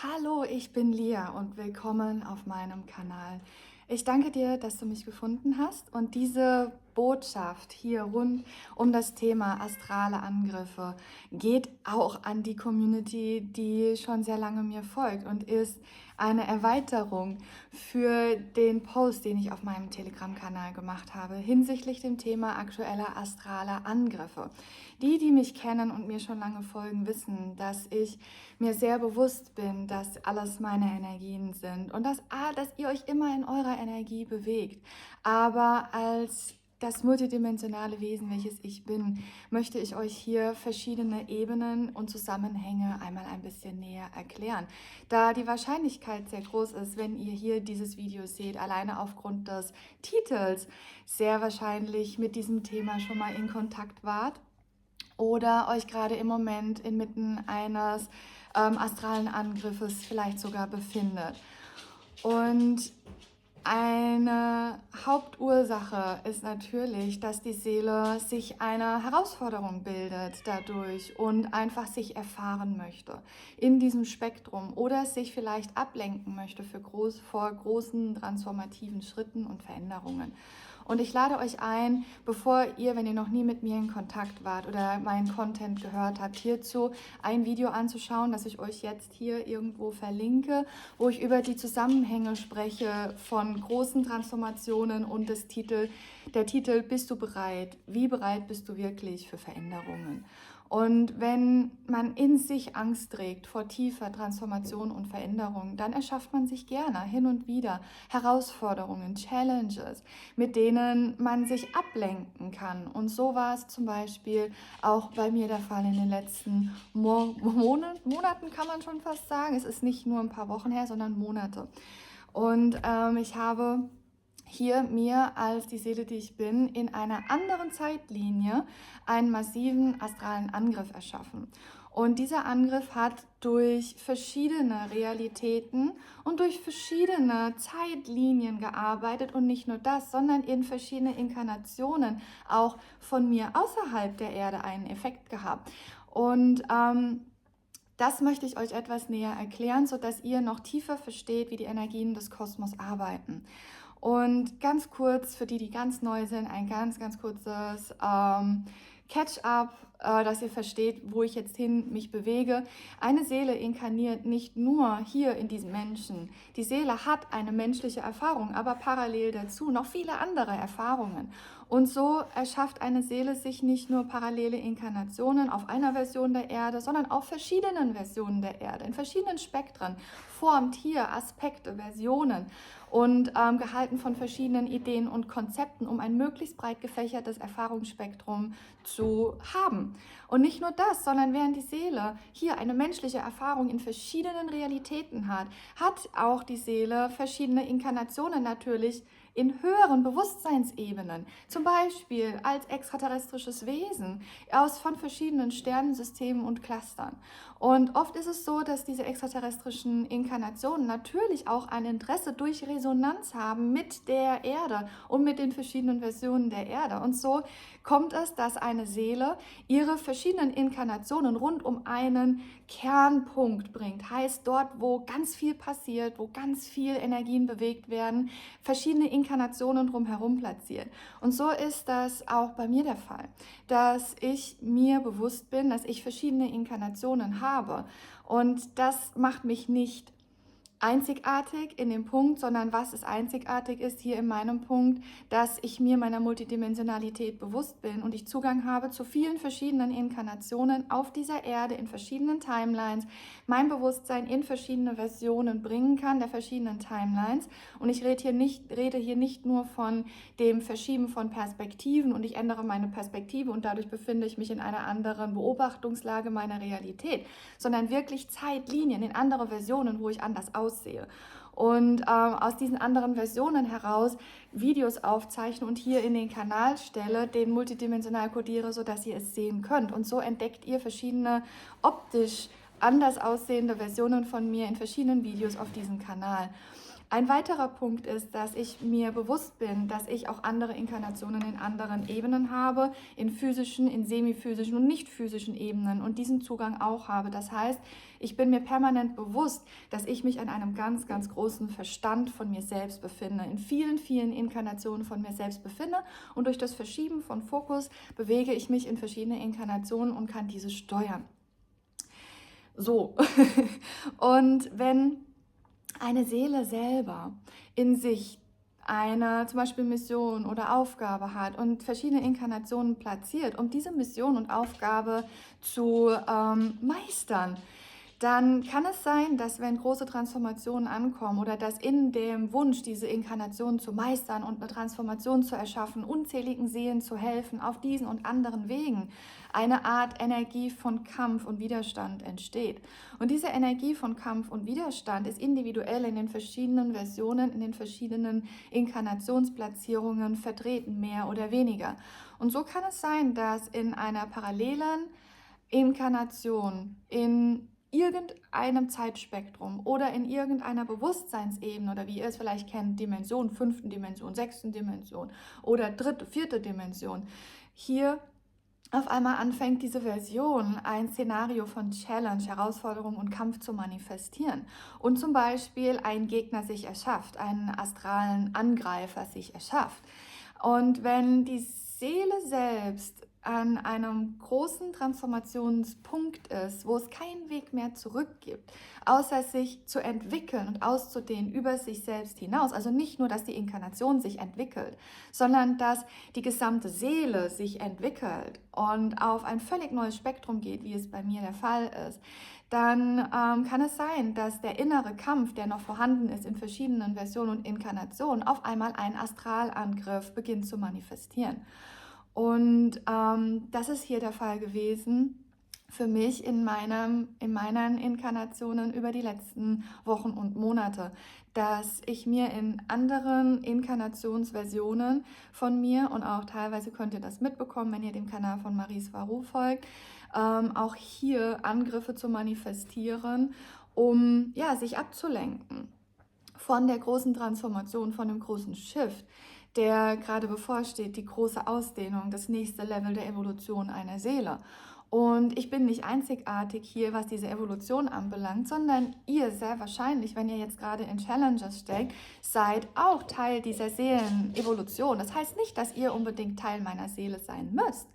Hallo, ich bin Lia und willkommen auf meinem Kanal. Ich danke dir, dass du mich gefunden hast und diese Botschaft hier rund um das Thema astrale Angriffe geht auch an die Community, die schon sehr lange mir folgt und ist eine Erweiterung für den Post, den ich auf meinem Telegram-Kanal gemacht habe, hinsichtlich dem Thema aktueller astraler Angriffe. Die mich kennen und mir schon lange folgen, wissen, dass ich mir sehr bewusst bin, dass alles meine Energien sind und dass ihr euch immer in eurer Energie bewegt. Aber als das multidimensionale Wesen, welches ich bin, möchte ich euch hier verschiedene Ebenen und Zusammenhänge einmal ein bisschen näher erklären. Da die Wahrscheinlichkeit sehr groß ist, wenn ihr hier dieses Video seht, alleine aufgrund des Titels, sehr wahrscheinlich mit diesem Thema schon mal in Kontakt wart oder euch gerade im Moment inmitten eines astralen Angriffes vielleicht sogar befindet. Und eine Hauptursache ist natürlich, dass die Seele sich eine Herausforderung bildet dadurch und einfach sich erfahren möchte in diesem Spektrum oder sich vielleicht ablenken möchte vor großen transformativen Schritten und Veränderungen. Und ich lade euch ein, bevor ihr, wenn ihr noch nie mit mir in Kontakt wart oder meinen Content gehört habt, hierzu ein Video anzuschauen, das ich euch jetzt hier irgendwo verlinke, wo ich über die Zusammenhänge spreche von großen Transformationen und der Titel Bist du bereit? Wie bereit bist du wirklich für Veränderungen? Und wenn man in sich Angst trägt vor tiefer Transformation und Veränderung, dann erschafft man sich gerne hin und wieder Herausforderungen, Challenges, mit denen man sich ablenken kann. Und so war es zum Beispiel auch bei mir der Fall in den letzten Monaten, kann man schon fast sagen. Es ist nicht nur ein paar Wochen her, sondern Monate. Und ich habe hier mir als die Seele, die ich bin, in einer anderen Zeitlinie einen massiven astralen Angriff erschaffen. Und dieser Angriff hat durch verschiedene Realitäten und durch verschiedene Zeitlinien gearbeitet und nicht nur das, sondern in verschiedene Inkarnationen auch von mir außerhalb der Erde einen Effekt gehabt. Und das möchte ich euch etwas näher erklären, sodass ihr noch tiefer versteht, wie die Energien des Kosmos arbeiten. Und ganz kurz, für die ganz neu sind, ein ganz kurzes Catch-up, dass ihr versteht, wo ich jetzt hin mich bewege. Eine Seele inkarniert nicht nur hier in diesem Menschen. Die Seele hat eine menschliche Erfahrung, aber parallel dazu noch viele andere Erfahrungen. Und so erschafft eine Seele sich nicht nur parallele Inkarnationen auf einer Version der Erde, sondern auf verschiedenen Versionen der Erde, in verschiedenen Spektren, formt hier Aspekte, Versionen und gehalten von verschiedenen Ideen und Konzepten, um ein möglichst breit gefächertes Erfahrungsspektrum zu haben. Und nicht nur das, sondern während die Seele hier eine menschliche Erfahrung in verschiedenen Realitäten hat, hat auch die Seele verschiedene Inkarnationen natürlich in höheren Bewusstseinsebenen, zum Beispiel als extraterrestrisches Wesen von verschiedenen Sternensystemen und Clustern. Und oft ist es so, dass diese extraterrestrischen Inkarnationen natürlich auch ein Interesse durch Resonanz haben mit der Erde und mit den verschiedenen Versionen der Erde. Und so kommt es, dass eine Seele ihre verschiedenen Inkarnationen rund um einen Kernpunkt bringt. Heißt, dort, wo ganz viel passiert, wo ganz viel Energien bewegt werden, verschiedene Inkarnationen drumherum platziert. Und so ist das auch bei mir der Fall, dass ich mir bewusst bin, dass ich verschiedene Inkarnationen habe. Und das macht mich nicht einzigartig in dem Punkt, sondern was es einzigartig ist hier in meinem Punkt, dass ich mir meiner Multidimensionalität bewusst bin und ich Zugang habe zu vielen verschiedenen Inkarnationen auf dieser Erde in verschiedenen Timelines, mein Bewusstsein in verschiedene Versionen bringen kann, der verschiedenen Timelines. Und ich rede hier nicht nur von dem Verschieben von Perspektiven und ich ändere meine Perspektive und dadurch befinde ich mich in einer anderen Beobachtungslage meiner Realität, sondern wirklich Zeitlinien in andere Versionen, wo ich anders aussehe. Und aus diesen anderen Versionen heraus Videos aufzeichne und hier in den Kanal stelle, den multidimensional kodiere, sodass ihr es sehen könnt. Und so entdeckt ihr verschiedene optisch anders aussehende Versionen von mir in verschiedenen Videos auf diesem Kanal. Ein weiterer Punkt ist, dass ich mir bewusst bin, dass ich auch andere Inkarnationen in anderen Ebenen habe, in physischen, in semiphysischen und nicht physischen Ebenen und diesen Zugang auch habe. Das heißt, ich bin mir permanent bewusst, dass ich mich an einem ganz, ganz großen Verstand von mir selbst befinde, in vielen, vielen Inkarnationen von mir selbst befinde und durch das Verschieben von Fokus bewege ich mich in verschiedene Inkarnationen und kann diese steuern. So, und wenn eine Seele selber in sich eine zum Beispiel Mission oder Aufgabe hat und verschiedene Inkarnationen platziert, um diese Mission und Aufgabe zu meistern, dann kann es sein, dass wenn große Transformationen ankommen oder dass in dem Wunsch, diese Inkarnation zu meistern und eine Transformation zu erschaffen, unzähligen Seelen zu helfen, auf diesen und anderen Wegen, eine Art Energie von Kampf und Widerstand entsteht. Und diese Energie von Kampf und Widerstand ist individuell in den verschiedenen Versionen, in den verschiedenen Inkarnationsplatzierungen vertreten, mehr oder weniger. Und so kann es sein, dass in einer parallelen Inkarnation, in irgendeinem Zeitspektrum oder in irgendeiner Bewusstseinsebene oder wie ihr es vielleicht kennt, Dimension, 5. Dimension, 6. Dimension oder 3., 4. Dimension, hier auf einmal anfängt diese Version ein Szenario von Challenge, Herausforderung und Kampf zu manifestieren und zum Beispiel ein Gegner sich erschafft, einen astralen Angreifer sich erschafft. Und wenn die Seele selbst an einem großen Transformationspunkt ist, wo es keinen Weg mehr zurück gibt, außer sich zu entwickeln und auszudehnen über sich selbst hinaus. Also nicht nur, dass die Inkarnation sich entwickelt, sondern dass die gesamte Seele sich entwickelt und auf ein völlig neues Spektrum geht, wie es bei mir der Fall ist. Dann kann es sein, dass der innere Kampf, der noch vorhanden ist in verschiedenen Versionen und Inkarnationen, auf einmal einen Astralangriff beginnt zu manifestieren. Und das ist hier der Fall gewesen für mich in meinen Inkarnationen über die letzten Wochen und Monate, dass ich mir in anderen Inkarnationsversionen von mir und auch teilweise könnt ihr das mitbekommen, wenn ihr dem Kanal von Marie Varou folgt, auch hier Angriffe zu manifestieren, um ja, sich abzulenken von der großen Transformation, von dem großen Shift, der gerade bevorsteht, die große Ausdehnung, das nächste Level der Evolution einer Seele. Und ich bin nicht einzigartig hier, was diese Evolution anbelangt, sondern ihr sehr wahrscheinlich, wenn ihr jetzt gerade in Challenges steckt, seid auch Teil dieser Seelenevolution. Das heißt nicht, dass ihr unbedingt Teil meiner Seele sein müsst,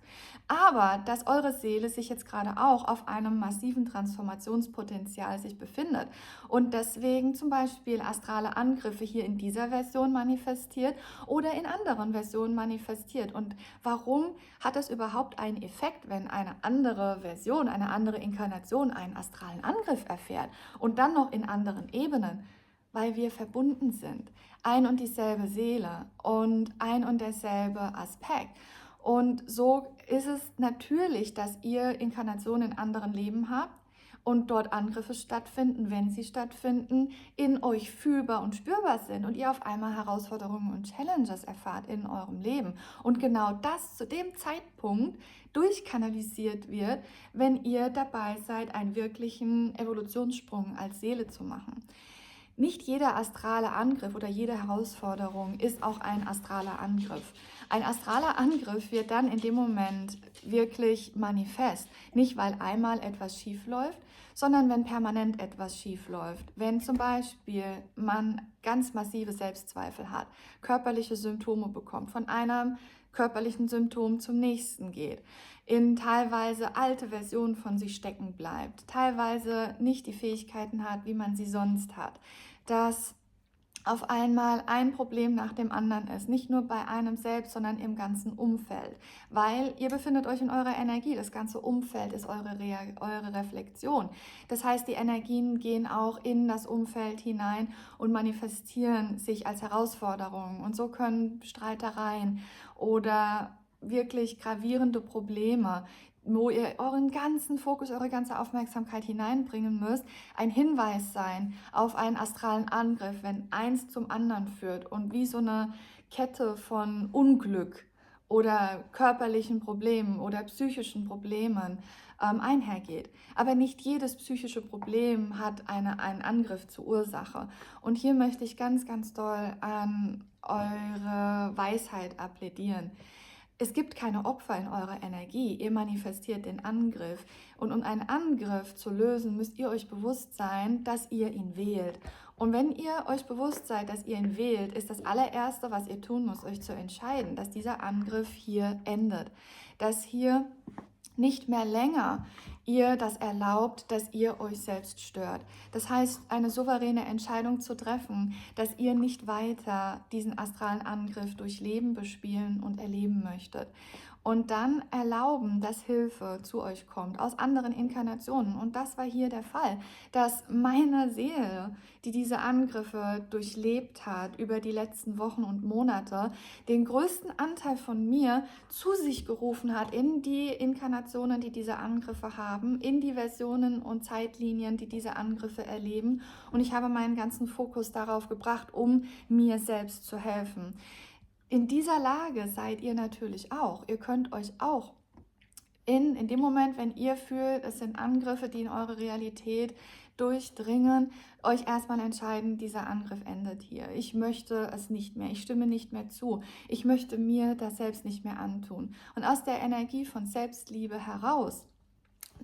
aber dass eure Seele sich jetzt gerade auch auf einem massiven Transformationspotenzial sich befindet und deswegen zum Beispiel astrale Angriffe hier in dieser Version manifestiert oder in anderen Versionen manifestiert. Und warum hat es überhaupt einen Effekt, wenn eine andere Version, eine andere Inkarnation einen astralen Angriff erfährt und dann noch in anderen Ebenen? Weil wir verbunden sind, ein und dieselbe Seele und ein und derselbe Aspekt. Und so ist es natürlich, dass ihr Inkarnationen in anderen Leben habt und dort Angriffe stattfinden, wenn sie stattfinden, in euch fühlbar und spürbar sind und ihr auf einmal Herausforderungen und Challenges erfahrt in eurem Leben. Und genau das zu dem Zeitpunkt durchkanalisiert wird, wenn ihr dabei seid, einen wirklichen Evolutionssprung als Seele zu machen. Nicht jeder astrale Angriff oder jede Herausforderung ist auch ein astraler Angriff. Ein astraler Angriff wird dann in dem Moment wirklich manifest. Nicht, weil einmal etwas schief läuft, sondern wenn permanent etwas schief läuft. Wenn zum Beispiel man ganz massive Selbstzweifel hat, körperliche Symptome bekommt, von einem körperlichen Symptom zum nächsten geht, in teilweise alte Versionen von sich stecken bleibt, teilweise nicht die Fähigkeiten hat, wie man sie sonst hat, dass auf einmal ein Problem nach dem anderen ist, nicht nur bei einem selbst, sondern im ganzen Umfeld, weil ihr befindet euch in eurer Energie, das ganze Umfeld ist eure Reflexion. Das heißt, die Energien gehen auch in das Umfeld hinein und manifestieren sich als Herausforderungen und so können Streitereien oder wirklich gravierende Probleme, wo ihr euren ganzen Fokus, eure ganze Aufmerksamkeit hineinbringen müsst, ein Hinweis sein auf einen astralen Angriff, wenn eins zum anderen führt und wie so eine Kette von Unglück oder körperlichen Problemen oder psychischen Problemen einhergeht. Aber nicht jedes psychische Problem hat einen Angriff zur Ursache. Und hier möchte ich ganz, ganz doll an eure Weisheit appellieren. Es gibt keine Opfer in eurer Energie, ihr manifestiert den Angriff. Und um einen Angriff zu lösen, müsst ihr euch bewusst sein, dass ihr ihn wählt. Und wenn ihr euch bewusst seid, dass ihr ihn wählt, ist das allererste, was ihr tun müsst, euch zu entscheiden, dass dieser Angriff hier endet. Dass hier nicht mehr länger ihr das erlaubt, dass ihr euch selbst stört. Das heißt, eine souveräne Entscheidung zu treffen, dass ihr nicht weiter diesen astralen Angriff durchleben, bespielen und erleben möchtet. Und dann erlauben, dass Hilfe zu euch kommt aus anderen Inkarnationen. Und das war hier der Fall, dass meine Seele, die diese Angriffe durchlebt hat über die letzten Wochen und Monate, den größten Anteil von mir zu sich gerufen hat in die Inkarnationen, die diese Angriffe haben, in die Versionen und Zeitlinien, die diese Angriffe erleben. Und ich habe meinen ganzen Fokus darauf gebracht, um mir selbst zu helfen. In dieser Lage seid ihr natürlich auch. Ihr könnt euch auch in dem Moment, wenn ihr fühlt, es sind Angriffe, die in eure Realität durchdringen, euch erstmal entscheiden, dieser Angriff endet hier. Ich möchte es nicht mehr, ich stimme nicht mehr zu. Ich möchte mir das selbst nicht mehr antun. Und aus der Energie von Selbstliebe heraus,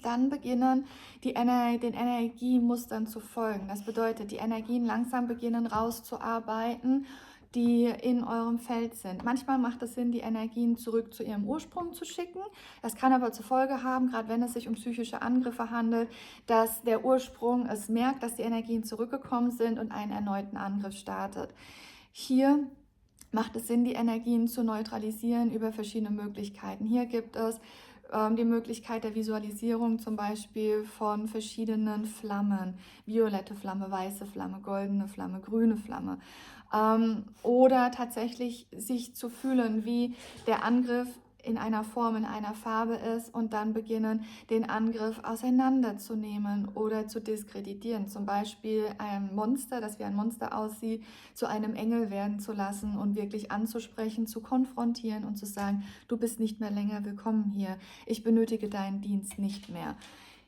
dann beginnen den Energiemustern zu folgen. Das bedeutet, die Energien langsam beginnen rauszuarbeiten, die in eurem Feld sind. Manchmal macht es Sinn, die Energien zurück zu ihrem Ursprung zu schicken. Das kann aber zur Folge haben, gerade wenn es sich um psychische Angriffe handelt, dass der Ursprung es merkt, dass die Energien zurückgekommen sind und einen erneuten Angriff startet. Hier macht es Sinn, die Energien zu neutralisieren über verschiedene Möglichkeiten. Hier gibt es die Möglichkeit der Visualisierung zum Beispiel von verschiedenen Flammen, violette Flamme, weiße Flamme, goldene Flamme, grüne Flamme, oder tatsächlich sich zu fühlen, wie der Angriff in einer Form, in einer Farbe ist und dann beginnen, den Angriff auseinanderzunehmen oder zu diskreditieren. Zum Beispiel ein Monster, das wie ein Monster aussieht, zu einem Engel werden zu lassen und wirklich anzusprechen, zu konfrontieren und zu sagen, du bist nicht mehr länger willkommen hier, ich benötige deinen Dienst nicht mehr.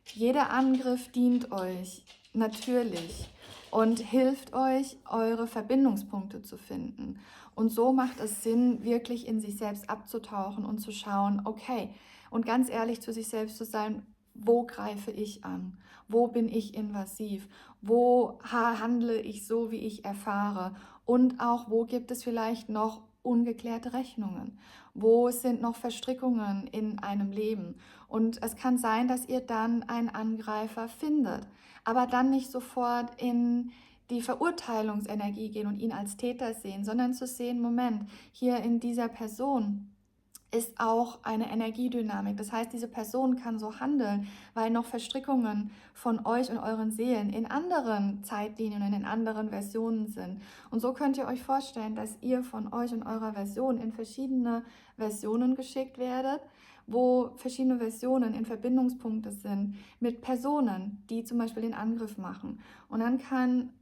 Jeder Angriff dient euch, natürlich, und hilft euch, eure Verbindungspunkte zu finden. Und so macht es Sinn, wirklich in sich selbst abzutauchen und zu schauen, okay, und ganz ehrlich zu sich selbst zu sein, wo greife ich an? Wo bin ich invasiv? Wo handle ich so, wie ich erfahre? Und auch, wo gibt es vielleicht noch ungeklärte Rechnungen? Wo sind noch Verstrickungen in einem Leben? Und es kann sein, dass ihr dann einen Angreifer findet, aber dann nicht sofort in die Verurteilungsenergie gehen und ihn als Täter sehen, sondern zu sehen, Moment, hier in dieser Person ist auch eine Energiedynamik. Das heißt, diese Person kann so handeln, weil noch Verstrickungen von euch und euren Seelen in anderen Zeitlinien und in anderen Versionen sind. Und so könnt ihr euch vorstellen, dass ihr von euch und eurer Version in verschiedene Versionen geschickt werdet, wo verschiedene Versionen in Verbindungspunkte sind mit Personen, die zum Beispiel den Angriff machen. Und dann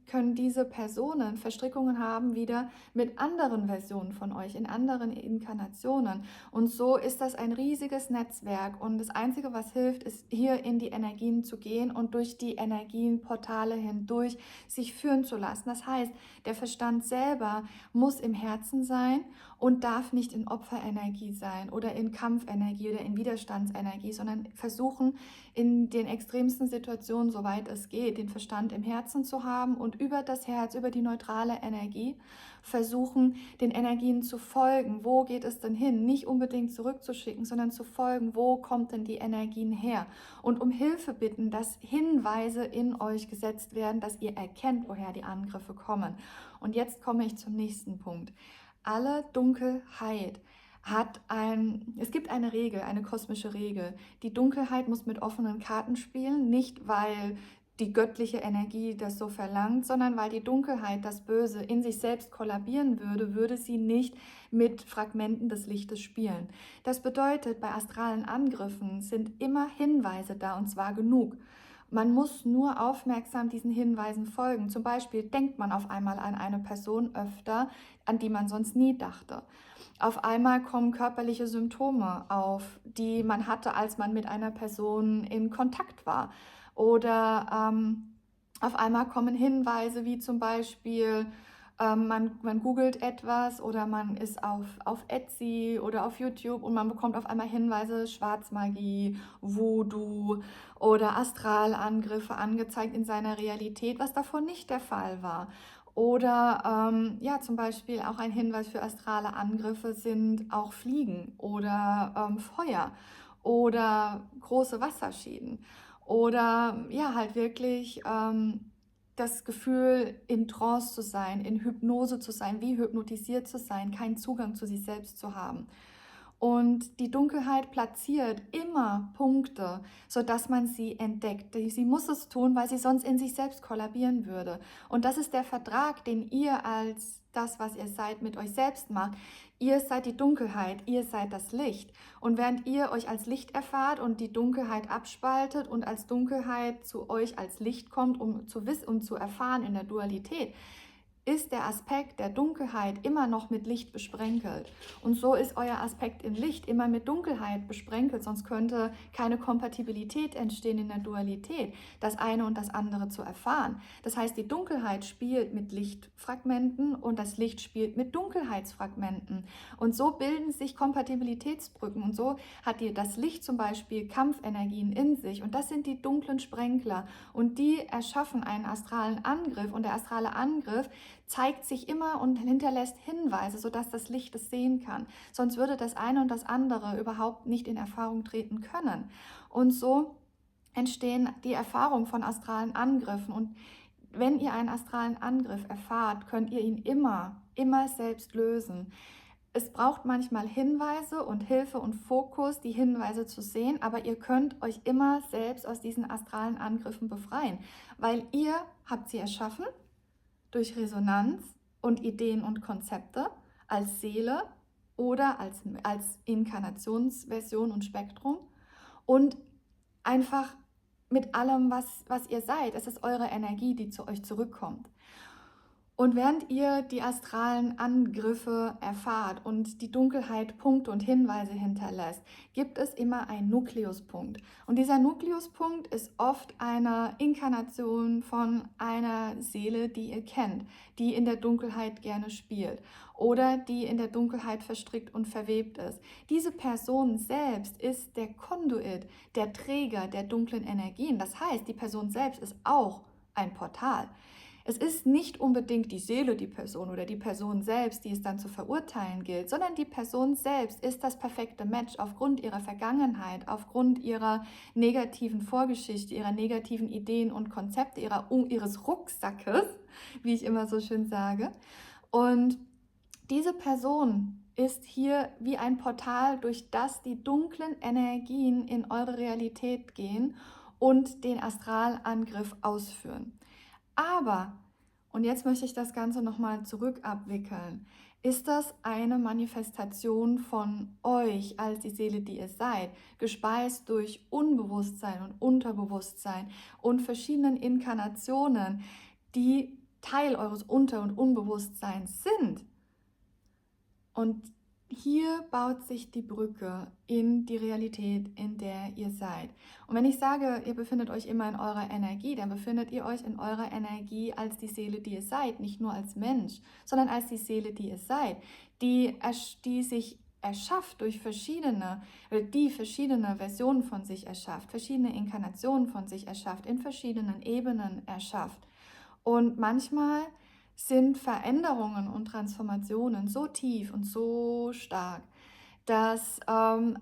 können diese Personen Verstrickungen haben wieder mit anderen Versionen von euch, in anderen Inkarnationen. Und so ist das ein riesiges Netzwerk. Und das Einzige, was hilft, ist hier in die Energien zu gehen und durch die Energienportale hindurch sich führen zu lassen. Das heißt, der Verstand selber muss im Herzen sein und darf nicht in Opferenergie sein oder in Kampfenergie oder in Widerstandsenergie, sondern versuchen, in den extremsten Situationen, soweit es geht, den Verstand im Herzen zu haben und über das Herz, über die neutrale Energie versuchen, den Energien zu folgen. Wo geht es denn hin? Nicht unbedingt zurückzuschicken, sondern zu folgen, wo kommt denn die Energien her? Und um Hilfe bitten, dass Hinweise in euch gesetzt werden, dass ihr erkennt, woher die Angriffe kommen. Und jetzt komme ich zum nächsten Punkt. Alle Dunkelheit es gibt eine Regel, eine kosmische Regel. Die Dunkelheit muss mit offenen Karten spielen, nicht weil die göttliche Energie das so verlangt, sondern weil die Dunkelheit, das Böse, in sich selbst kollabieren würde, würde sie nicht mit Fragmenten des Lichtes spielen. Das bedeutet, bei astralen Angriffen sind immer Hinweise da, und zwar genug. Man muss nur aufmerksam diesen Hinweisen folgen. Zum Beispiel denkt man auf einmal an eine Person öfter, an die man sonst nie dachte. Auf einmal kommen körperliche Symptome auf, die man hatte, als man mit einer Person in Kontakt war. Oder auf einmal kommen Hinweise wie zum Beispiel, man googelt etwas oder man ist auf Etsy oder auf YouTube und man bekommt auf einmal Hinweise, Schwarzmagie, Voodoo oder Astralangriffe angezeigt in seiner Realität, was davor nicht der Fall war. Oder ja, zum Beispiel auch ein Hinweis für astrale Angriffe sind auch Fliegen oder Feuer oder große Wasserschäden. Oder ja, halt wirklich das Gefühl, in Trance zu sein, in Hypnose zu sein, wie hypnotisiert zu sein, keinen Zugang zu sich selbst zu haben. Und die Dunkelheit platziert immer Punkte, sodass man sie entdeckt. Sie muss es tun, weil sie sonst in sich selbst kollabieren würde. Und das ist der Vertrag, den ihr als das, was ihr seid, mit euch selbst macht. Ihr seid die Dunkelheit, ihr seid das Licht. Und während ihr euch als Licht erfahrt und die Dunkelheit abspaltet und als Dunkelheit zu euch als Licht kommt, um zu wissen und zu erfahren in der Dualität, ist der Aspekt der Dunkelheit immer noch mit Licht besprenkelt. Und so ist euer Aspekt im Licht immer mit Dunkelheit besprenkelt, sonst könnte keine Kompatibilität entstehen in der Dualität, das eine und das andere zu erfahren. Das heißt, die Dunkelheit spielt mit Lichtfragmenten und das Licht spielt mit Dunkelheitsfragmenten. Und so bilden sich Kompatibilitätsbrücken und so hat das Licht zum Beispiel Kampfenergien in sich und das sind die dunklen Sprenkler und die erschaffen einen astralen Angriff und der astrale Angriff zeigt sich immer und hinterlässt Hinweise, sodass das Licht es sehen kann. Sonst würde das eine und das andere überhaupt nicht in Erfahrung treten können. Und so entstehen die Erfahrungen von astralen Angriffen. Und wenn ihr einen astralen Angriff erfahrt, könnt ihr ihn immer selbst lösen. Es braucht manchmal Hinweise und Hilfe und Fokus, die Hinweise zu sehen, aber ihr könnt euch immer selbst aus diesen astralen Angriffen befreien, weil ihr habt sie erschaffen durch Resonanz und Ideen und Konzepte als Seele oder als Inkarnationsversion und Spektrum und einfach mit allem, was ihr seid. Es ist eure Energie, die zu euch zurückkommt. Und während ihr die astralen Angriffe erfahrt und die Dunkelheit Punkte und Hinweise hinterlässt, gibt es immer einen Nukleuspunkt. Und dieser Nukleuspunkt ist oft eine Inkarnation von einer Seele, die ihr kennt, die in der Dunkelheit gerne spielt oder die in der Dunkelheit verstrickt und verwebt ist. Diese Person selbst ist der Konduit, der Träger der dunklen Energien. Das heißt, die Person selbst ist auch ein Portal. Es ist nicht unbedingt die Seele, die Person oder die Person selbst, die es dann zu verurteilen gilt, sondern die Person selbst ist das perfekte Match aufgrund ihrer Vergangenheit, aufgrund ihrer negativen Vorgeschichte, ihrer negativen Ideen und Konzepte, ihres Rucksackes, wie ich immer so schön sage. Und diese Person ist hier wie ein Portal, durch das die dunklen Energien in eure Realität gehen und den Astralangriff ausführen. Aber, und jetzt möchte ich das Ganze nochmal zurück abwickeln, ist das eine Manifestation von euch als die Seele, die ihr seid, gespeist durch Unbewusstsein und Unterbewusstsein und verschiedenen Inkarnationen, die Teil eures Unter- und Unbewusstseins sind. Und hier baut sich die Brücke in die Realität, in der ihr seid. Und wenn ich sage, ihr befindet euch immer in eurer Energie, dann befindet ihr euch in eurer Energie als die Seele, die ihr seid, nicht nur als Mensch, sondern als die Seele, die ihr seid, die sich erschafft durch die verschiedene Versionen von sich erschafft, verschiedene Inkarnationen von sich erschafft, in verschiedenen Ebenen erschafft. Und manchmal sind Veränderungen und Transformationen so tief und so stark, dass ein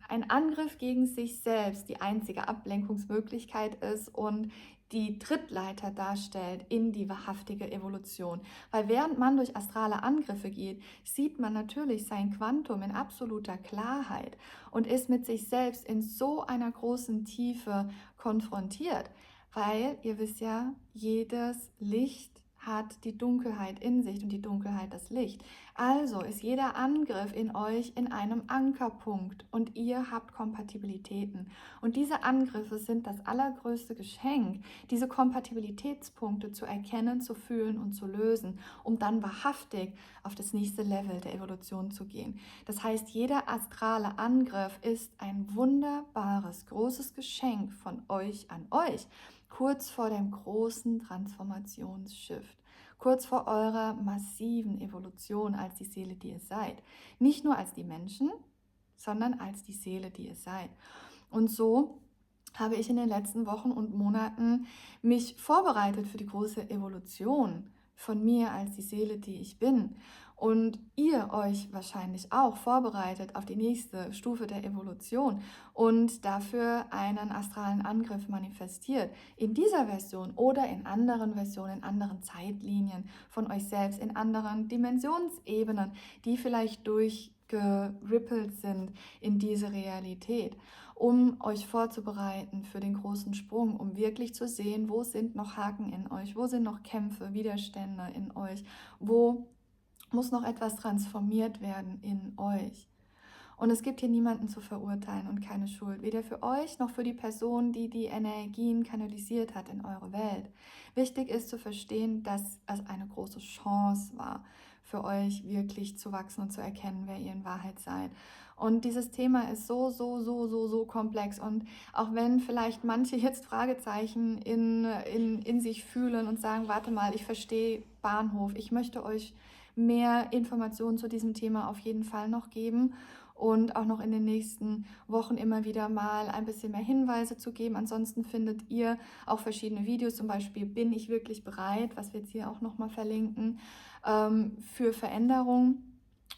Angriff gegen sich selbst die einzige Ablenkungsmöglichkeit ist und die Trittleiter darstellt in die wahrhaftige Evolution. Weil während man durch astrale Angriffe geht, sieht man natürlich sein Quantum in absoluter Klarheit und ist mit sich selbst in so einer großen Tiefe konfrontiert. Weil ihr wisst ja, jedes Licht hat die Dunkelheit in sich und die Dunkelheit das Licht. Also ist jeder Angriff in euch in einem Ankerpunkt und ihr habt Kompatibilitäten. Und diese Angriffe sind das allergrößte Geschenk, diese Kompatibilitätspunkte zu erkennen, zu fühlen und zu lösen, um dann wahrhaftig auf das nächste Level der Evolution zu gehen. Das heißt, jeder astrale Angriff ist ein wunderbares, großes Geschenk von euch an euch, kurz vor dem großen Transformationsshift. Kurz vor eurer massiven Evolution als die Seele, die ihr seid. Nicht nur als die Menschen, sondern als die Seele, die ihr seid. Und so habe ich in den letzten Wochen und Monaten mich vorbereitet für die große Evolution von mir als die Seele, die ich bin. Und ihr euch wahrscheinlich auch vorbereitet auf die nächste Stufe der Evolution und dafür einen astralen Angriff manifestiert. In dieser Version oder in anderen Versionen, in anderen Zeitlinien von euch selbst, in anderen Dimensionsebenen, die vielleicht durchgerippelt sind in diese Realität, um euch vorzubereiten für den großen Sprung, um wirklich zu sehen, wo sind noch Haken in euch, wo sind noch Kämpfe, Widerstände in euch, wo muss noch etwas transformiert werden in euch. Und es gibt hier niemanden zu verurteilen und keine Schuld, weder für euch noch für die Person, die die Energien kanalisiert hat in eure Welt. Wichtig ist zu verstehen, dass es eine große Chance war, für euch wirklich zu wachsen und zu erkennen, wer ihr in Wahrheit seid. Und dieses Thema ist so komplex. Und auch wenn vielleicht manche jetzt Fragezeichen in sich fühlen und sagen, warte mal, ich verstehe Bahnhof, ich möchte euch mehr Informationen zu diesem Thema auf jeden Fall noch geben und auch noch in den nächsten Wochen immer wieder mal ein bisschen mehr Hinweise zu geben. Ansonsten findet ihr auch verschiedene Videos, zum Beispiel Bin ich wirklich bereit, was wir jetzt hier auch nochmal verlinken, für Veränderung.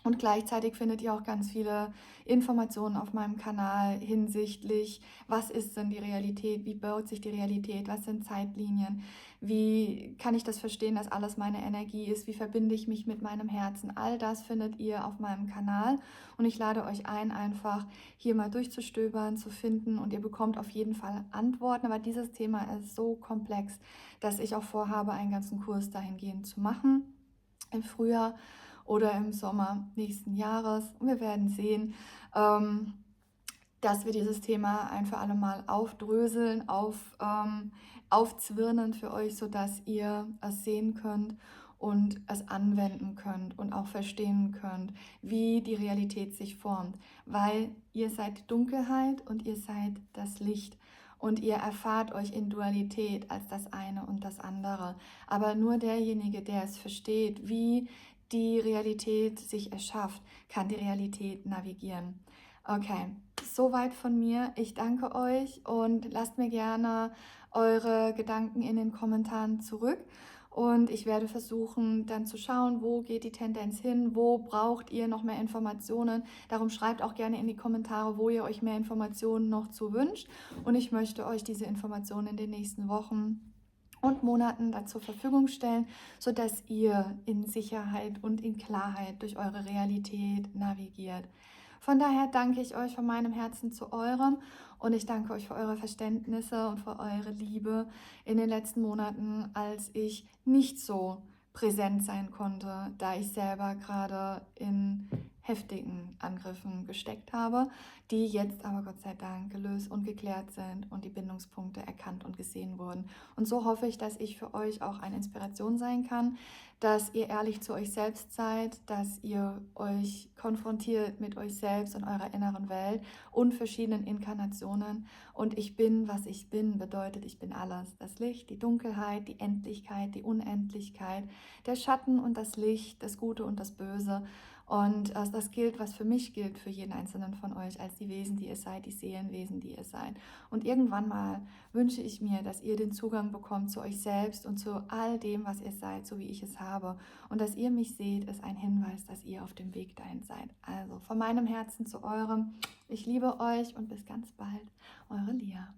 Und gleichzeitig findet ihr auch ganz viele Informationen auf meinem Kanal hinsichtlich, was ist denn die Realität, wie baut sich die Realität, was sind Zeitlinien, wie kann ich das verstehen, dass alles meine Energie ist, wie verbinde ich mich mit meinem Herzen. All das findet ihr auf meinem Kanal und ich lade euch ein, einfach hier mal durchzustöbern, zu finden und ihr bekommt auf jeden Fall Antworten. Aber dieses Thema ist so komplex, dass ich auch vorhabe, einen ganzen Kurs dahingehend zu machen im Frühjahr oder im Sommer nächsten Jahres. Und wir werden sehen, dass wir dieses Thema ein für alle Mal aufdröseln, aufzwirnen für euch, sodass ihr es sehen könnt und es anwenden könnt und auch verstehen könnt, wie die Realität sich formt. Weil ihr seid die Dunkelheit und ihr seid das Licht. Und ihr erfahrt euch in Dualität als das eine und das andere. Aber nur derjenige, der es versteht, wie die Realität sich erschafft, kann die Realität navigieren. Okay, soweit von mir. Ich danke euch und lasst mir gerne eure Gedanken in den Kommentaren zurück. Und ich werde versuchen, dann zu schauen, wo geht die Tendenz hin, wo braucht ihr noch mehr Informationen. Darum schreibt auch gerne in die Kommentare, wo ihr euch mehr Informationen noch zu wünscht. Und ich möchte euch diese Informationen in den nächsten Wochen und Monaten dann zur Verfügung stellen, sodass ihr in Sicherheit und in Klarheit durch eure Realität navigiert. Von daher danke ich euch von meinem Herzen zu eurem und ich danke euch für eure Verständnisse und für eure Liebe in den letzten Monaten, als ich nicht so präsent sein konnte, da ich selber gerade in heftigen Angriffen gesteckt habe, die jetzt aber Gott sei Dank gelöst und geklärt sind und die Bindungspunkte erkannt und gesehen wurden. Und so hoffe ich, dass ich für euch auch eine Inspiration sein kann, dass ihr ehrlich zu euch selbst seid, dass ihr euch konfrontiert mit euch selbst und eurer inneren Welt und verschiedenen Inkarnationen. Und ich bin, was ich bin, bedeutet, ich bin alles. Das Licht, die Dunkelheit, die Endlichkeit, die Unendlichkeit, der Schatten und das Licht, das Gute und das Böse. Und das gilt, was für mich gilt, für jeden einzelnen von euch als die Wesen, die ihr seid, die Seelenwesen, die ihr seid. Und irgendwann mal wünsche ich mir, dass ihr den Zugang bekommt zu euch selbst und zu all dem, was ihr seid, so wie ich es habe. Und dass ihr mich seht, ist ein Hinweis, dass ihr auf dem Weg dahin seid. Also von meinem Herzen zu eurem. Ich liebe euch und bis ganz bald. Eure Lia.